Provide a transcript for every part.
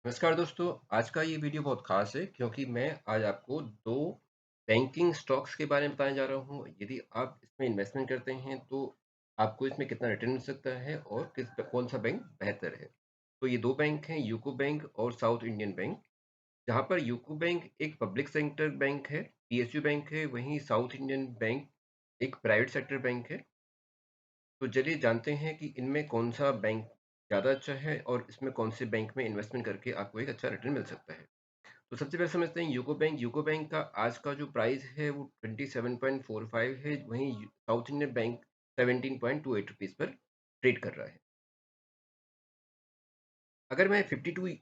नमस्कार दोस्तों, आज का ये वीडियो बहुत ख़ास है क्योंकि मैं आज आपको 2 बैंकिंग स्टॉक्स के बारे में बताने जा रहा हूँ। यदि आप इसमें इन्वेस्टमेंट करते हैं तो आपको इसमें कितना रिटर्न मिल सकता है और कौन-सा बैंक बेहतर है। तो ये 2 बैंक हैं, यूको बैंक और साउथ इंडियन बैंक। जहाँ पर यूको बैंक एक पब्लिक सेक्टर बैंक है, पीएसयू बैंक है, वहीं साउथ इंडियन बैंक एक प्राइवेट सेक्टर बैंक है। तो चलिए जानते हैं कि इनमें कौन-सा बैंक ज़्यादा अच्छा है और इसमें कौन से बैंक में इन्वेस्टमेंट करके आपको एक अच्छा रिटर्न मिल सकता है। तो सबसे पहले समझते हैं यूको बैंक का आज का जो प्राइस है वो 27.45 है, वहीं साउथ इंडियन बैंक 17.28 रुपीज़ पर ट्रेड कर रहा है। अगर मैं 52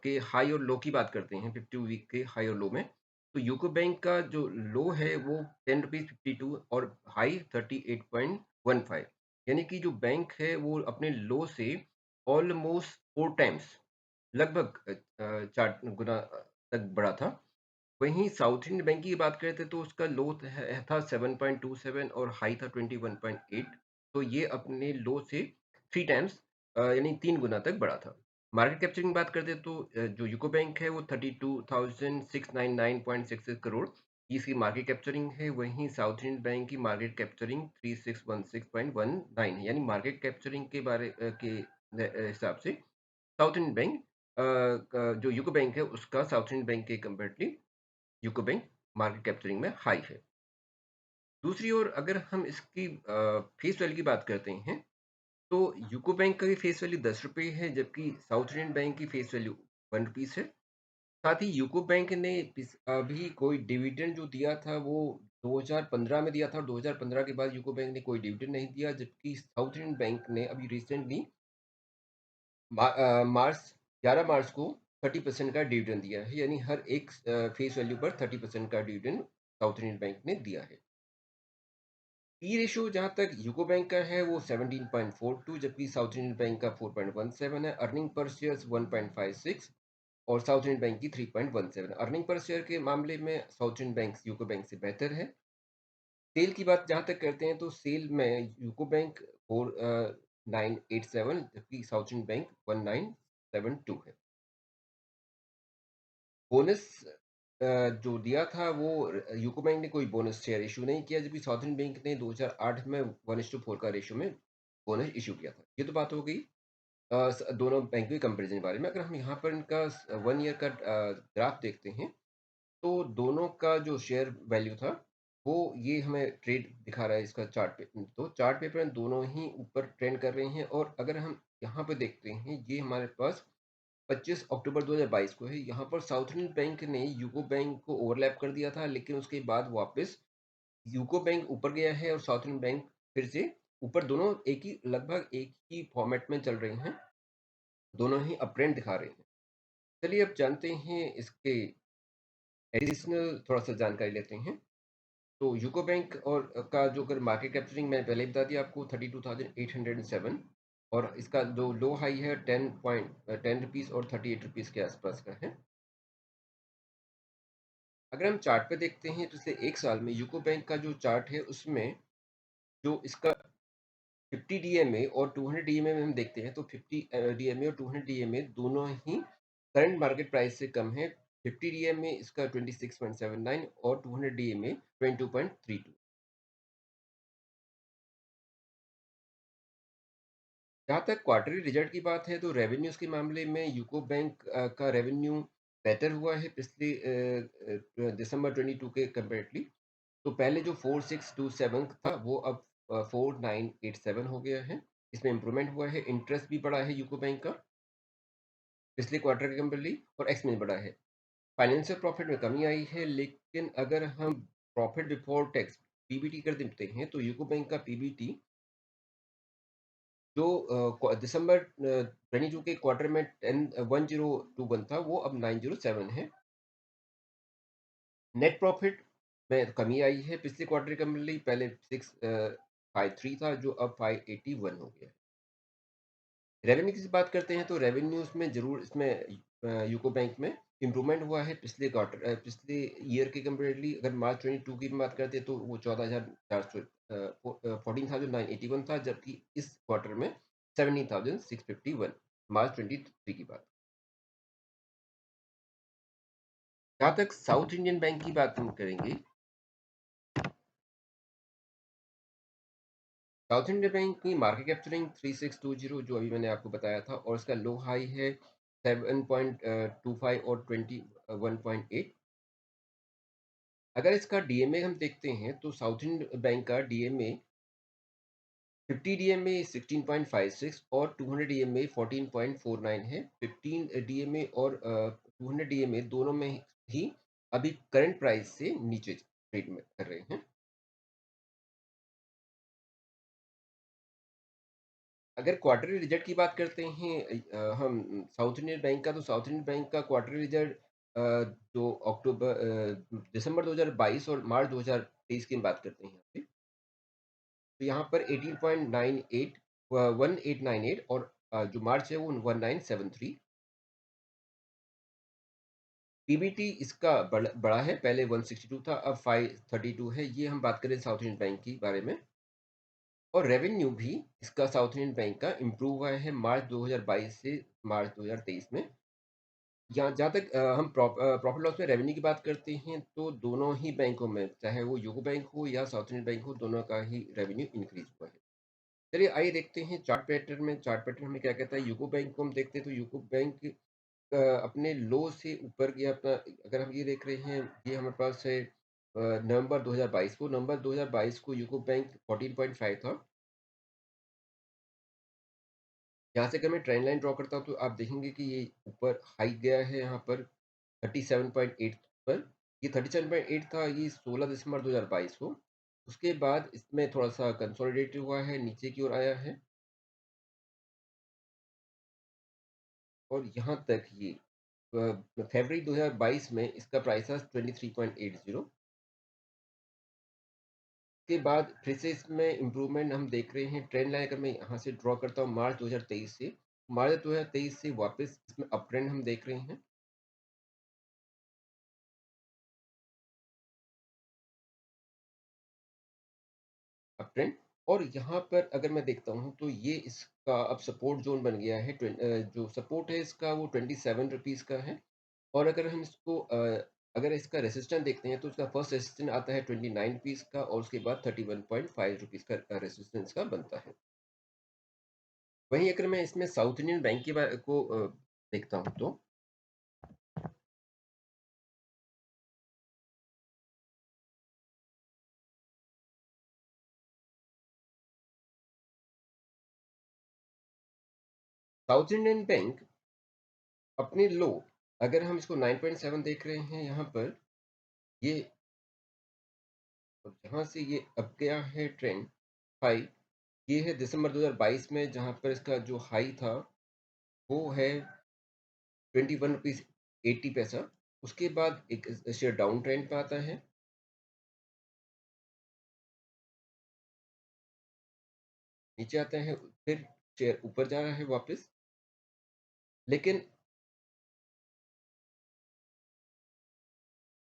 के हाई और लो की बात करते हैं, 52 वीक के हाई और लो में, तो यूको बैंक का जो लो है वो 10 रुपीज़ 52 और हाई 38.15, यानी कि जो बैंक है वो अपने लो से ऑलमोस्ट 4 टाइम्स, लगभग 4 गुना तक बढ़ा था। वहीं साउथ इंडियन बैंक की बात करें थे तो उसका लो था 7.27 और हाई था 21.8, तो ये अपने लो से 3 टाइम्स यानी 3 गुना तक बढ़ा था। मार्केट कैप्चरिंग की बात करते तो जो यूको बैंक है वो 32,699.66 करोड़ की इसकी मार्केट कैप्चरिंग है, वहीं साउथ इंडियन बैंक की मार्केट कैप्चरिंग 3616.19 है, यानी मार्केट कैप्चरिंग के हिसाब से साउथ इंडियन बैंक का जो यूको बैंक है उसका साउथ इंडियन बैंक के comparatively UCO bank market capturing में हाई है। दूसरी ओर अगर हम इसकी फेस वैल्यू की बात करते हैं, तो यूको बैंक का फेस वैल्यू ₹10 है, जबकि साउथ इंडियन बैंक की फेस वैल्यू ₹1 है। साथ ही यूको बैंक ने अभी कोई डिविडेंड जो दिया था वो 2015 में दिया था और 2015 के बाद यूको बैंक ने कोई डिविडेंड नहीं दिया, जबकि साउथ इंडियन बैंक ने अभी रिसेंटली मार्च 11 मार्च को 30% का डिविडेंड दिया है, यानी हर एक फेस वैल्यू पर 30% का डिविडेंड साउथ इंडियन बैंक ने दिया है। पी रेशियो जहाँ तक यूको बैंक का है वो 17.42, जबकि साउथ इंडियन बैंक का 4.17 है। अर्निंग पर शेयर्स 1.56 और साउथ इंडियन बैंक की 3.17। अर्निंग पर शेयर के मामले में south Indian bank UCO bank से बेहतर है। सेल की बात जहाँ तक करते हैं तो सेल में यूको बैंक 4987, जबकि साउथ इंडियन बैंक 1972 है। बोनस जो दिया था वो यूको बैंक ने कोई बोनस शेयर इश्यू नहीं किया, जबकि साउथ इंडियन बैंक ने 2008 में 1:4 का रेशियो में बोनस इश्यू किया था। ये तो बात हो गई दोनों बैंक के कंपैरिजन के बारे में। अगर हम यहाँ पर इनका 1 ईयर का ग्राफ देखते हैं, तो दोनों का जो शेयर वैल्यू था, वो ये हमें ट्रेड दिखा रहा है इसका चार्ट पे। तो चार्ट पेपर में दोनों ही ऊपर ट्रेंड कर रहे हैं और अगर हम यहाँ पे देखते हैं, ये हमारे पास 25 अक्टूबर 2022 को है। यहाँ पर साउथ इंडियन बैंक ने यूको बैंक को ओवरलैप कर दिया था, लेकिन उसके बाद वापस यूको बैंक ऊपर गया है और साउथ इंडियन बैंक फिर से ऊपर, दोनों लगभग एक ही फॉर्मेट में चल रहे हैं, दोनों ही अप ट्रेंड दिखा रहे हैं। चलिए अब जानते हैं इसके एडिशनल थोड़ा-सा जानकारी लेते हैं। तो यूको बैंक और का जो अगर मार्केट कैप्चरिंग मैंने पहले ही बता दिया आपको 32,807 और इसका जो लो हाई है 10 रुपीज़ और 38 रुपीज़ के आसपास का है। अगर हम चार्ट पे देखते हैं तो जैसे 1 साल में यूको बैंक का जो चार्ट है उसमें जो इसका 50 डीएमए और 200 डीएमए में हम देखते हैं तो 50 डीएमए और 200 डीएमए दोनों ही करंट मार्केट प्राइस से कम है। 50 डीएमए इसका 26.79 और 200 डीएमए 22.32। जहाँ तक क्वार्टरली रिजल्ट की बात है तो रेवेन्यूज़ के मामले में यूको बैंक का रेवेन्यू बेहतर हुआ है पिछले दिसंबर 22 के कंपैरेटिवली। तो पहले जो 4627 था वो अब 4987 हो गया है। इसमें इम्प्रूवमेंट हुआ है, इंटरेस्ट भी बढ़ा है यूको बैंक का पिछले क्वार्टर के कंपैरेटिवली और एक्स में बढ़ा है। फाइनेंशियल प्रॉफिट में कमी आई है, लेकिन अगर हम प्रॉफिट बिफोर टैक्स पीबीटी कर देते हैं तो यूको बैंक का पीबीटी जो दिसंबर 22 के क्वार्टर में 1021 था वो अब 907 है। नेट प्रॉफिट में कमी आई है पिछले क्वार्टर के कंपैरेटिवली, पहले 653 था जो अब 581 हो गया है। रेवेन्यू की बात करते हैं तो रेवेन्यूज़ में ज़रूर इसमें यूको बैंक में इम्प्रूवमेंट हुआ है पिछले पिछले ईयर के कंपैरेटिवली। अगर मार्च 22 की बात करते हैं तो वो 14,400 14,981 था, जबकि इस क्वार्टर में 17,651 मार्च 23 की बात। जहाँ तक साउथ इंडियन बैंक की बात हम करेंगे, साउथ इंडियन बैंक की मार्केट कैप्चरिंग 3620 जो अभी मैंने आपको बताया था, और इसका लो हाई है 7.25 और 21.8। अगर इसका डीएमए हम देखते हैं तो साउथ इंडियन बैंक का डीएमए 50 डीएमए 16.56 और 200 डीएमए 14.49 है। 15 डीएमए और 200 डीएमए दोनों में ही अभी करंट प्राइस से नीचे ट्रेड में कर रहे हैं। अगर क्वार्टरली रिजल्ट की बात करते हैं हम साउथ इंडियन बैंक का, तो साउथ इंडियन बैंक का क्वार्टरली रिजल्ट जो दिसंबर 2022 और मार्च 2023 की हम बात करते हैं यहाँ पे, तो यहाँ पर 18.98 1898 और जो मार्च है वो 1973। पीबीटी इसका बढ़ा है, पहले 162 था, अब 532 है। ये हम बात करें साउथ इंडियन बैंक की बारे में। और रेवेन्यू भी इसका साउथ इंडियन बैंक का इम्प्रूव हुआ है मार्च 2022 से मार्च 2023 में। यहाँ जहाँ तक हम प्रॉफिट लॉस में रेवेन्यू की बात करते हैं, तो दोनों ही बैंकों में, चाहे वो यूको बैंक हो या साउथ इंडियन बैंक हो, दोनों का ही रेवेन्यू इंक्रीज हुआ है। चलिए आइए देखते हैं चार्ट पैटर्न में। चार्ट पैटर्न हमें क्या कहता है। यूको बैंक को हम देखते हैं तो यूको बैंक अपने लो से ऊपर गया अपना। अगर हम ये देख रहे हैं, ये हमारे पास है नवंबर 2022 को। नवंबर 2022 को यूको बैंक 14.5 था। यहाँ से अगर मैं ट्रेंड लाइन ड्रॉ करता हूँ तो आप देखेंगे कि ये ऊपर हाई गया है यहाँ पर 37.8 पर। ये 37.8 था, ये 16 दिसंबर 2022 को। उसके बाद इसमें थोड़ा सा कंसोलिडेट हुआ है, नीचे की ओर आया है, और यहाँ तक ये फरवरी 2022 में इसका प्राइस था 23.80। के बाद फिर से इसमें इम्प्रूवमेंट हम देख रहे हैं। ट्रेंड लाइन अगर मैं यहाँ से ड्रॉ करता हूँ मार्च 2023 से, मार्च 2023 से वापस इसमें अप ट्रेंड हम देख रहे हैं। अप ट्रेंड, और यहाँ पर अगर मैं देखता हूँ तो ये इसका अब सपोर्ट जोन बन गया है। जो सपोर्ट है इसका वो 27 रुपीज़ का है। और अगर हम इसको अगर इसका रेसिस्टेंस देखते हैं तो इसका फर्स्ट रेसिस्टेंस आता है 29 रुपीज़ का, और उसके बाद 31.5 रुपीज़ का रेसिस्टेंस का बनता है। वहीं अगर मैं इसमें साउथ इंडियन बैंक के को देखता हूँ तो साउथ इंडियन बैंक अपने लो, अगर हम इसको 9.7 देख रहे हैं यहाँ पर, ये और जहाँ से ये अब गया है ट्रेंड हाई, ये है दिसंबर 2022 में, जहाँ पर इसका जो हाई था वो है 21 रुपीज़ 80 पैसा। उसके बाद एक शेयर डाउन ट्रेंड पे आता है, नीचे आते हैं, फिर शेयर ऊपर जा रहा है वापस। लेकिन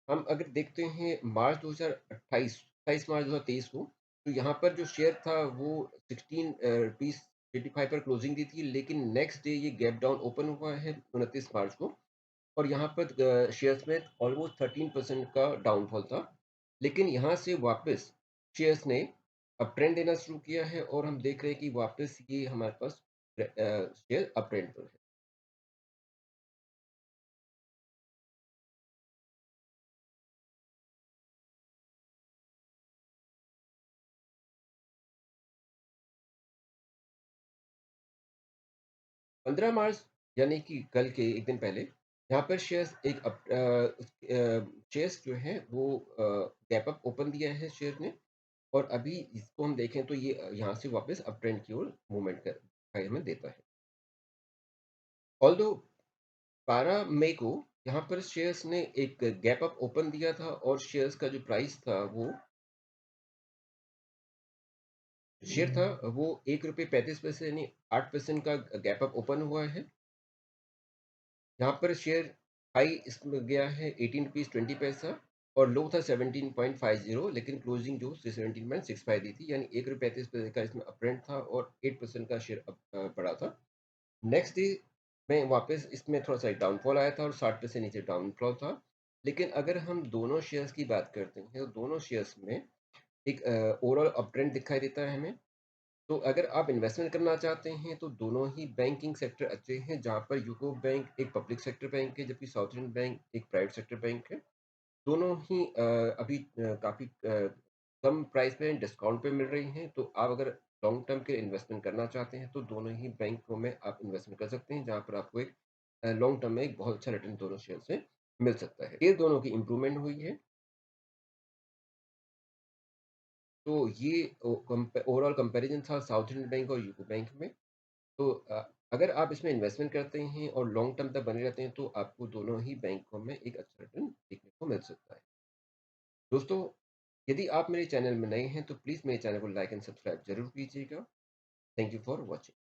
हम अगर देखते हैं मार्च 2028 27 मार्च 2023 को, तो यहाँ पर जो शेयर था वो 16 रुपीज़ 85 पर क्लोजिंग दी थी, लेकिन नेक्स्ट डे ये गैप डाउन ओपन हुआ है 29 मार्च को, और यहाँ पर शेयर्स में ऑलमोस्ट 13% का डाउनफॉल था। लेकिन यहाँ से वापस शेयर्स ने अप ट्रेंड देना शुरू किया है, और हम देख रहे हैं कि वापस ये हमारे पास शेयर अप ट्रेंड पर है। 15 मार्च यानी कि कल के एक दिन पहले, यहाँ पर शेयर्स शेयर्स जो है वो गैप अप ओपन दिया है शेयर ने, और अभी इसको हम देखें तो ये यहाँ से वापस अप ट्रेंड की ओर मूवमेंट कर दिखाई हमें देता है। ऑल्दो 12 मई को यहाँ पर शेयर्स ने एक गैप अप ओपन दिया था, और शेयर्स का जो प्राइस था वो शेयर था वो ₹1.35 यानी 8% का गैप अप ओपन हुआ है। यहाँ पर शेयर हाई इसमें गया है ₹18.20 और लो था 17.50, लेकिन क्लोजिंग जो 17.65 दी थी, यानी ₹1.35 का इसमें अपट्रेंड था और 8% का शेयर बढ़ा था। नेक्स्ट डे में वापस इसमें थोड़ा-सा एक डाउनफॉल आया था और 60 से नीचे डाउनफॉल था। लेकिन अगर हम दोनों शेयर्स की बात करते हैं, तो दोनों शेयर्स में एक ओवरऑल अपट्रेंड दिखाई देता है हमें। तो अगर आप इन्वेस्टमेंट करना चाहते हैं, तो दोनों ही बैंकिंग सेक्टर अच्छे हैं, जहाँ पर यूको बैंक एक पब्लिक सेक्टर बैंक है, जबकि साउथर्न बैंक एक प्राइवेट सेक्टर बैंक है। दोनों ही अभी काफ़ी कम प्राइस पे डिस्काउंट पे मिल रही हैं, तो आप अगर लॉन्ग टर्म के इन्वेस्टमेंट करना चाहते हैं, तो दोनों ही बैंकों में आप इन्वेस्टमेंट कर सकते हैं, जहाँ पर आपको एक लॉन्ग टर्म में एक बहुत अच्छा रिटर्न दोनों शेयर से मिल सकता है। ये दोनों की इम्प्रूवमेंट हुई है, तो ये ओवरऑल कंपैरिज़न था साउथ इंडियन बैंक और यूको बैंक में। तो अगर आप इसमें इन्वेस्टमेंट करते हैं और लॉन्ग टर्म तक बने रहते हैं, तो आपको दोनों ही बैंकों में एक अच्छा रिटर्न देखने को मिल सकता है। दोस्तों, यदि आप मेरे चैनल में नए हैं, तो प्लीज़ मेरे चैनल को लाइक एंड सब्सक्राइब ज़रूर कीजिएगा। Thank you for watching.